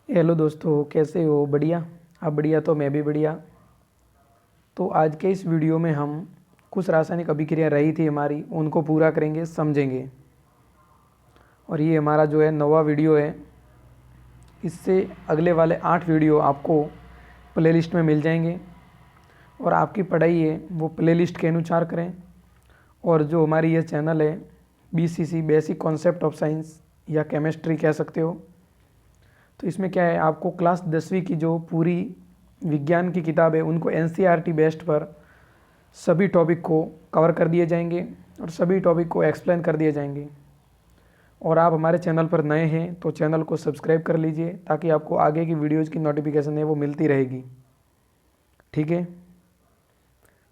Hello दोस्तों, कैसे हो? बढ़िया। आप बढ़िया तो मैं भी बढ़िया। तो आज के इस वीडियो में हम कुछ रासायनिक अभिक्रिया रही थी हमारी, उनको पूरा करेंगे, समझेंगे। और ये हमारा जो है नवा वीडियो है। इससे अगले वाले 8 वीडियो आपको प्लेलिस्ट में मिल जाएंगे। और आपकी पढ़ाई है वो प्लेलिस्ट के अनुसार करें। और जो हमारी ये चैनल है BCC basic concept of science या केमिस्ट्री कह सकते हो, तो इसमें क्या है, आपको क्लास 10वीं की जो पूरी विज्ञान की किताब है उनको NCERT बेस्ड पर सभी टॉपिक को कवर कर दिए जाएंगे और सभी टॉपिक को एक्सप्लेन कर दिए जाएंगे। और आप हमारे चैनल पर नए हैं तो चैनल को सब्सक्राइब कर लीजिए ताकि आपको आगे की वीडियोज़ की नोटिफिकेशन है वो मिलती रहेगी। ठीक है,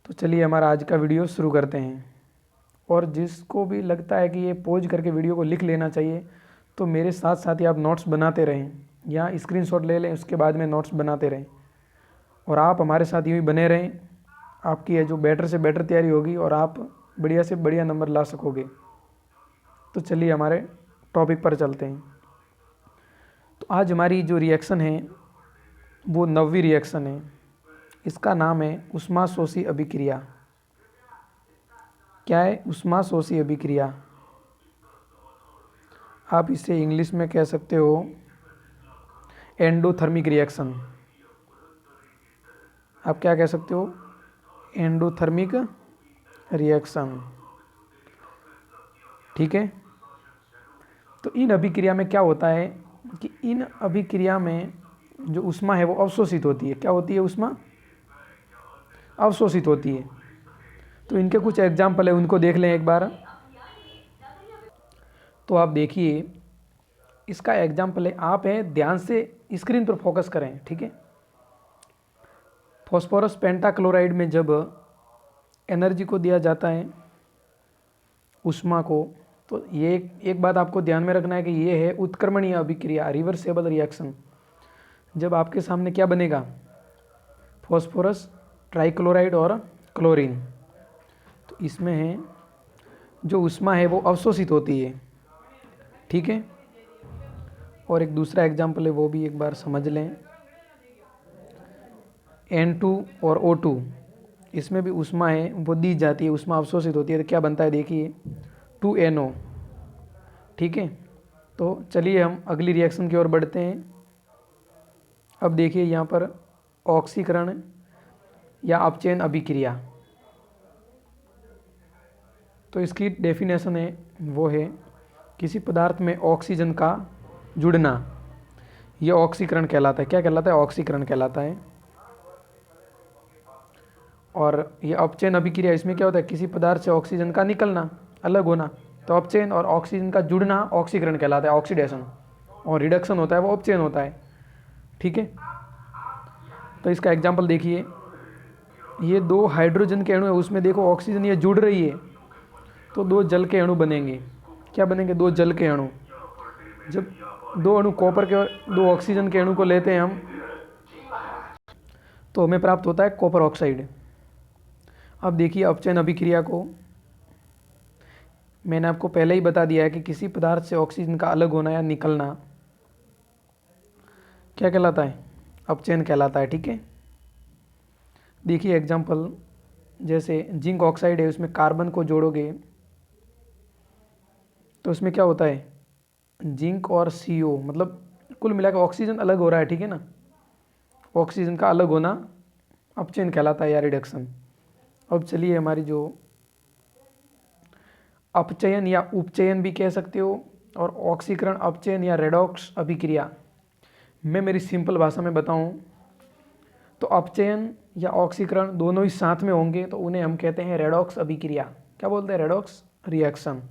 तो चलिए हमारा आज का वीडियो शुरू करते हैं। और जिसको भी लगता है कि ये पॉज करके वीडियो को लिख लेना चाहिए, तो मेरे साथ साथ ही आप नोट्स बनाते रहें या स्क्रीनशॉट ले लें, उसके बाद में नोट्स बनाते रहें। और आप हमारे साथ यूँ ही बने रहें। आपकी है जो बेटर से बेटर तैयारी होगी और आप बढ़िया से बढ़िया नंबर ला सकोगे। तो चलिए हमारे टॉपिक पर चलते हैं। तो आज हमारी जो रिएक्शन है वो 9वीं रिएक्शन है। इसका नाम है ऊष्माशोषी अभिक्रिया। क्या है? ऊष्माशोषी अभिक्रिया। आप इसे इंग्लिश में कह सकते हो एंडोथर्मिक रिएक्शन। आप क्या कह सकते हो? Endothermic reaction. ठीक है। तो इन अभिक्रिया में क्या होता है कि इन अभिक्रिया में जो ऊष्मा है वो अवशोषित होती है। क्या होती है? ऊष्मा अवशोषित होती है। तो इनके कुछ एग्जाम्पल है, उनको देख लें एक बार। तो आप देखिए, इसका एग्जाम्पल है, आप है ध्यान से स्क्रीन पर फोकस करें। ठीक है। फॉस्फोरस पेंटाक्लोराइड में जब एनर्जी को दिया जाता है, ऊष्मा को, तो ये एक बात आपको ध्यान में रखना है कि ये है उत्क्रमणीय अभिक्रिया, रिवर्सेबल रिएक्शन। जब आपके सामने क्या बनेगा? फॉस्फोरस ट्राइक्लोराइड और क्लोरीन, तो इसमें है जो ऊष्मा है वो अवशोषित होती है। ठीक है। और एक दूसरा एग्जाम्पल है, वो भी एक बार समझ लें। N2 और O2, इसमें भी ऊष्मा है वो दी जाती है, ऊष्मा अवशोषित होती है। तो क्या बनता है देखिए, 2NO। ठीक है। तो चलिए हम अगली रिएक्शन की ओर बढ़ते हैं। अब देखिए यहाँ पर ऑक्सीकरण या अपचयन अभिक्रिया। तो इसकी डेफिनेशन है वो है किसी पदार्थ में ऑक्सीजन का जुड़ना, ये ऑक्सीकरण कहलाता है। क्या कहलाता है? ऑक्सीकरण कहलाता है। और ये अपचयन अभिक्रिया, इसमें क्या होता है? किसी पदार्थ से ऑक्सीजन का निकलना, अलग होना। तो अपचयन और ऑक्सीजन का जुड़ना ऑक्सीकरण कहलाता है, ऑक्सीडेशन। और रिडक्शन होता है वो अपचयन होता है। ठीक है। तो इसका एग्जाम्पल देखिए, ये 2 हाइड्रोजन के अणु है, उसमें देखो ऑक्सीजन ये जुड़ रही है, तो 2 जल के अणु बनेंगे। क्या बनेंगे? 2 जल के अणु। जब 2 अणु कॉपर के और 2 ऑक्सीजन के अणु को लेते हैं हम, तो हमें प्राप्त होता है कॉपर ऑक्साइड। अब देखिए अपचयन अभिक्रिया को मैंने आपको पहले ही बता दिया है कि किसी पदार्थ से ऑक्सीजन का अलग होना या निकलना क्या कहलाता है? अपचयन कहलाता है। ठीक है। देखिए एग्जाम्पल, जैसे जिंक ऑक्साइड है, उसमें कार्बन को जोड़ोगे तो उसमें क्या होता है? जिंक और CO, मतलब कुल मिलाकर ऑक्सीजन अलग हो रहा है। ठीक है ना। ऑक्सीजन का अलग होना अपचयन कहलाता है या रिडक्शन। अब चलिए हमारी जो अपचयन या उपचयन भी कह सकते हो, और ऑक्सीकरण अपचयन या रेडॉक्स अभिक्रिया, मैं मेरी सिंपल भाषा में बताऊं तो अपचयन या ऑक्सीकरण दोनों ही साथ में होंगे तो उन्हें हम कहते हैं रेडॉक्स अभिक्रिया। क्या बोलते हैं? Redox reaction.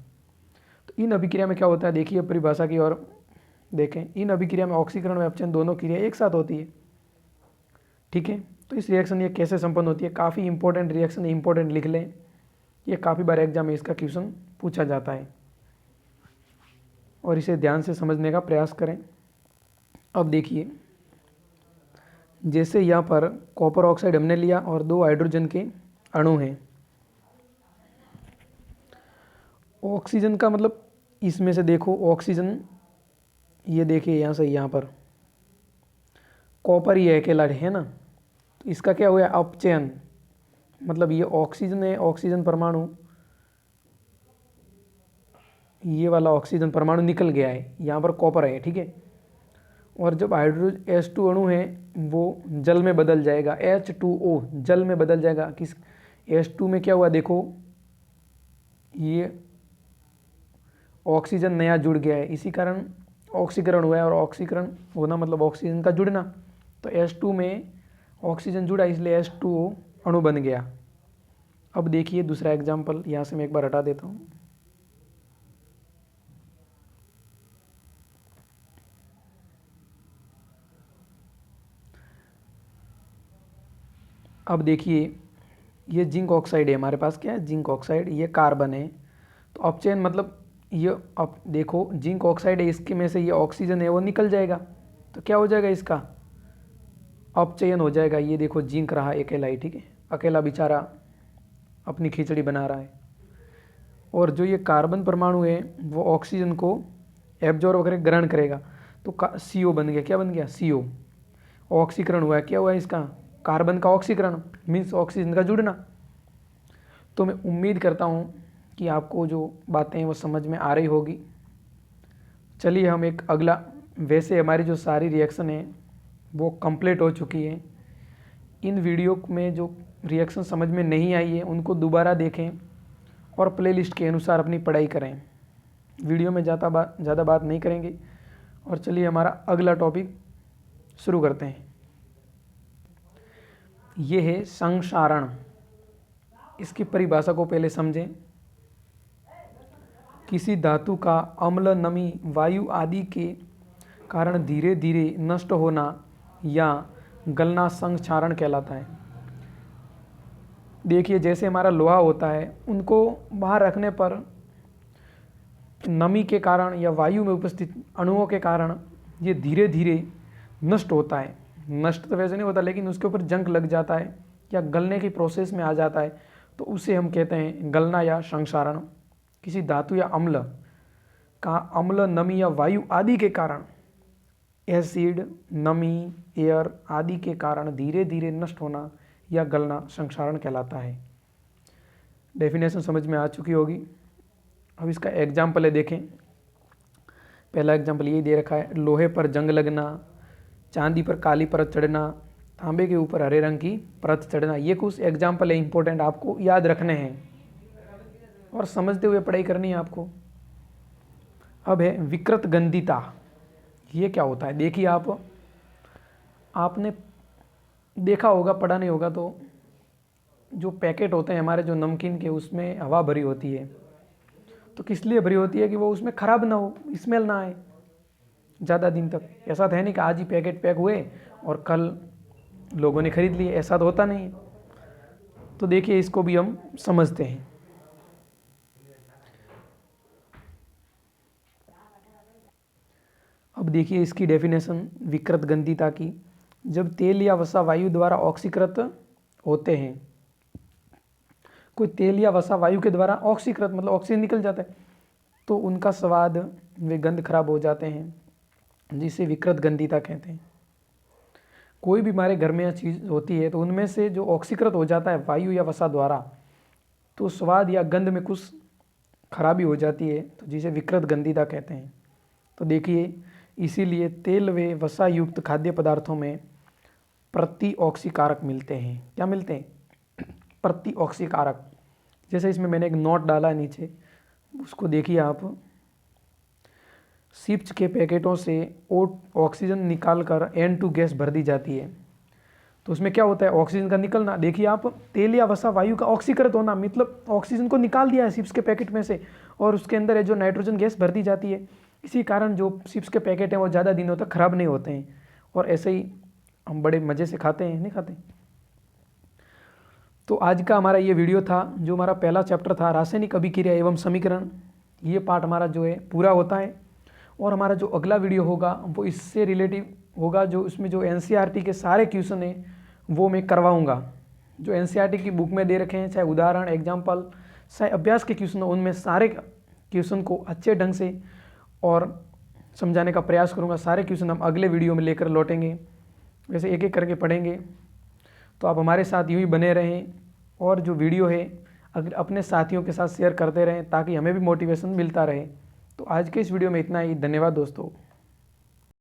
तो इन अभिक्रिया में क्या होता है देखिए, परिभाषा की ओर देखें। इन अभिक्रिया में ऑक्सीकरण और अपचयन दोनों क्रिया एक साथ होती है। ठीक है। तो इस रिएक्शन ये कैसे संपन्न होती है? काफ़ी इंपॉर्टेंट रिएक्शन, इंपॉर्टेंट लिख लें, ये काफ़ी बार एग्जाम में इसका क्वेश्चन पूछा जाता है और इसे ध्यान से समझने का प्रयास करें। अब देखिए, जैसे यहाँ पर कॉपर ऑक्साइड हमने लिया और 2 हाइड्रोजन के अणु हैं। ऑक्सीजन का मतलब इसमें से देखो ऑक्सीजन, ये देखिए यहाँ से यहाँ पर कॉपर ही अकेला है ना, तो इसका क्या हुआ अपचयन, मतलब ये ऑक्सीजन है, ऑक्सीजन परमाणु, ये वाला ऑक्सीजन परमाणु निकल गया है, यहाँ पर कॉपर है, ठीक है। और जब हाइड्रोजन H2 अणु है वो जल में बदल जाएगा, H2O जल में बदल जाएगा। किस H2 में क्या हुआ देखो, ये ऑक्सीजन नया जुड़ गया है, इसी कारण ऑक्सीकरण हुआ है, और ऑक्सीकरण होना मतलब ऑक्सीजन का जुड़ना। तो H2 में ऑक्सीजन जुड़ा इसलिए H2O अणु बन गया। अब देखिए दूसरा एग्जाम्पल, यहाँ से मैं एक बार हटा देता हूँ। अब देखिए ये जिंक ऑक्साइड है, हमारे पास क्या है जिंक ऑक्साइड, ये कार्बन है। तो अपचयन मतलब ये, अब देखो जिंक ऑक्साइड है, इसके में से ये ऑक्सीजन है वो निकल जाएगा, तो क्या हो जाएगा इसका अपचयन हो जाएगा। ये देखो जिंक रहा अकेला ही, ठीक है, अकेला बेचारा अपनी खिचड़ी बना रहा है। और जो ये कार्बन परमाणु है वो ऑक्सीजन को एब्जॉर्ब करके ग्रहण करेगा, तो CO बन गया, क्या बन गया CO, ऑक्सीकरण हुआ है, क्या हुआ है इसका कार्बन का ऑक्सीकरण, मीन्स ऑक्सीजन का जुड़ना। तो मैं उम्मीद करता हूँ कि आपको जो बातें हैं वो समझ में आ रही होगी। चलिए हम एक अगला, वैसे हमारी जो सारी रिएक्शन है वो कंप्लीट हो चुकी है। इन वीडियो में जो रिएक्शन समझ में नहीं आई है उनको दोबारा देखें और प्लेलिस्ट के अनुसार अपनी पढ़ाई करें। वीडियो में ज़्यादा बात नहीं करेंगे। और चलिए हमारा अगला टॉपिक शुरू करते हैं। ये है संक्षारण। इसकी परिभाषा को पहले समझें। किसी धातु का अम्ल, नमी, वायु आदि के कारण धीरे धीरे नष्ट होना या गलना संक्षारण कहलाता है। देखिए जैसे हमारा लोहा होता है, उनको बाहर रखने पर नमी के कारण या वायु में उपस्थित अणुओं के कारण ये धीरे धीरे नष्ट होता है। नष्ट तो वैसे नहीं होता, लेकिन उसके ऊपर जंग लग जाता है या गलने की प्रोसेस में आ जाता है, तो उसे हम कहते हैं गलना या संक्षारण। किसी धातु या अम्ल का अम्ल, नमी या वायु आदि के कारण, एसिड, नमी, एयर आदि के कारण धीरे धीरे नष्ट होना या गलना संक्षारण कहलाता है। डेफिनेशन समझ में आ चुकी होगी। अब इसका एग्जाम्पल है, देखें। पहला एग्जाम्पल ये दे रखा है, लोहे पर जंग लगना, चांदी पर काली परत चढ़ना, तांबे के ऊपर हरे रंग की परत चढ़ना। ये कुछ एग्जाम्पल है, इंपॉर्टेंट, आपको याद रखने हैं और समझते हुए पढ़ाई करनी है आपको। अब है विकृत गंधिता। ये क्या होता है देखिए, आपने देखा होगा, पढ़ा नहीं होगा तो, जो पैकेट होते हैं हमारे जो नमकीन के, उसमें हवा भरी होती है। तो किस लिए भरी होती है कि वो उसमें ख़राब ना हो, स्मेल ना आए ज़्यादा दिन तक। ऐसा तो है नहीं कि आज ही पैकेट पैक हुए और कल लोगों ने खरीद लिए, ऐसा तो होता नहीं है। तो देखिए इसको भी हम समझते हैं। अब देखिए इसकी डेफिनेशन विकृत गंधिता की। जब तेल या वसा वायु द्वारा ऑक्सीकृत होते हैं, कोई तेल या वसा वायु के द्वारा ऑक्सीकृत मतलब ऑक्सीजन निकल जाता है, तो उनका स्वाद वे गंध खराब हो जाते हैं, जिसे विकृत गंधिता कहते हैं। कोई भी हमारे घर में चीज़ होती है तो उनमें से जो ऑक्सीकृत हो जाता है वायु या वसा द्वारा, तो स्वाद या गंध में कुछ खराबी हो जाती है, तो जिसे विकृत गंधिता कहते हैं। तो देखिए इसीलिए तेल व वसा युक्त खाद्य पदार्थों में प्रतिऑक्सीकारक मिलते हैं। क्या मिलते हैं? प्रतिऑक्सीकारक। जैसे इसमें मैंने एक नोट डाला है नीचे, उसको देखिए आप। चिप्स के पैकेटों से ऑक्सीजन निकालकर N2 गैस भर दी जाती है। तो उसमें क्या होता है, ऑक्सीजन का निकलना। देखिए आप, तेल या वसा वायु का ऑक्सीकृत होना मतलब ऑक्सीजन को निकाल दिया है चिप्स के पैकेट में से, और उसके अंदर है जो नाइट्रोजन गैस भर दी जाती है। इसी कारण जो चिप्स के पैकेट हैं वो ज़्यादा दिनों तक ख़राब नहीं होते हैं, और ऐसे ही हम बड़े मज़े से खाते हैं, नहीं खाते। तो आज का हमारा ये वीडियो था, जो हमारा पहला चैप्टर था रासायनिक अभिक्रिया एवं समीकरण। ये पार्ट हमारा जो है पूरा होता है, और हमारा जो अगला वीडियो होगा वो इससे रिलेटिव होगा, जो इसमें जो NCERT के सारे क्वेश्चन हैं वो मैं करवाऊँगा। जो NCERT की बुक में दे रखे हैं, चाहे उदाहरण, एग्जाम्पल, चाहे अभ्यास के क्वेश्चन, उनमें सारे क्वेश्चन को अच्छे ढंग से और समझाने का प्रयास करूँगा। सारे क्वेश्चन हम अगले वीडियो में लेकर लौटेंगे। वैसे एक एक करके पढ़ेंगे। तो आप हमारे साथ यूँ ही बने रहें और जो वीडियो है अगर अपने साथियों के साथ शेयर करते रहें ताकि हमें भी मोटिवेशन मिलता रहे। तो आज के इस वीडियो में इतना ही। धन्यवाद दोस्तों।